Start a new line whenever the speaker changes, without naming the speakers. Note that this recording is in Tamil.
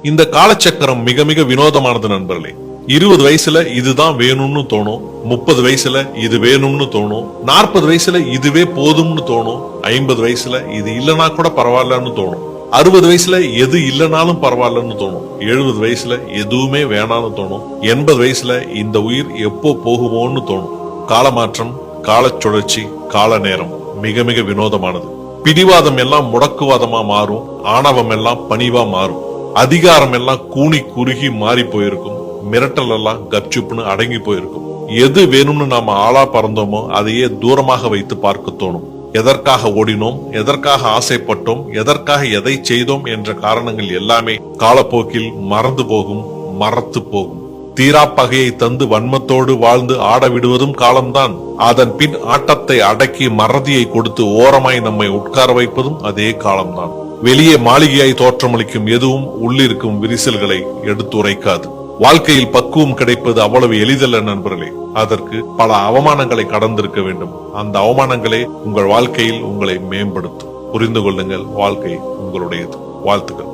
இந்த காலச்சக்கரம் மிக மிக வினோதமானது நண்பர்களே. 20 வயசுல இதுதான் வேணும்னு தோணும், 30 வயசுல இது வேணும்னு தோணும், 40 வயசுல இதுவே போதும்னு தோணும், 50 வயசுல இது இல்லனா கூட பரவாயில்லன்னு தோணும், 60 வயசுல எது இல்லனாலும் பரவாயில்லன்னு தோணும், 70 வயசுல எதுவுமே வேணாம்னு தோணும், 80 வயசுல இந்த உயிர் எப்போ போகுமோன்னு தோணும். காலமாற்றம், கால சுழற்சி, கால நேரம் மிக மிக வினோதமானது. பிடிவாதம் எல்லாம் முடக்குவாதமா மாறும், ஆணவம் எல்லாம் பணிவா மாறும், அதிகாரம் எல்லாம் கூனி குறுகி மாறி போயிருக்கும், மிரட்டல் எல்லாம் கப்சுப்னு அடங்கி போயிருக்கும். எது வேணும்னு நாம ஆளா பறந்தோமோ அதையே தூரமாக வைத்து பார்க்க தோணும். எதற்காக ஓடினோம், எதற்காக ஆசைப்பட்டோம், எதற்காக எதை செய்தோம் என்ற காரணங்கள் எல்லாமே காலப்போக்கில் மறந்து போகும், மறத்து போகும். தீரா பகையை தந்து வன்மத்தோடு வாழ்ந்து ஆட விடுவதும் காலம்தான். அதன் பின் ஆட்டத்தை அடக்கி மறதியை கொடுத்து ஓரமாய் நம்மை உட்கார வைப்பதும் அதே காலம்தான். வெளியே மாளிகையாய் தோற்றமளிக்கும் எதுவும் உள்ளிருக்கும் விரிசல்களை எடுத்துரைக்காது. வாழ்க்கையில் பக்குவம் கிடைப்பது அவ்வளவு எளிதல்ல நண்பர்களே. அதற்கு பல அவமானங்களை கடந்திருக்க வேண்டும். அந்த அவமானங்களே உங்கள் வாழ்க்கையில் உங்களை மேம்படுத்தும். புரிந்து கொள்ளுங்கள், வாழ்க்கை உங்களுடையது. வாழ்த்துக்கள்.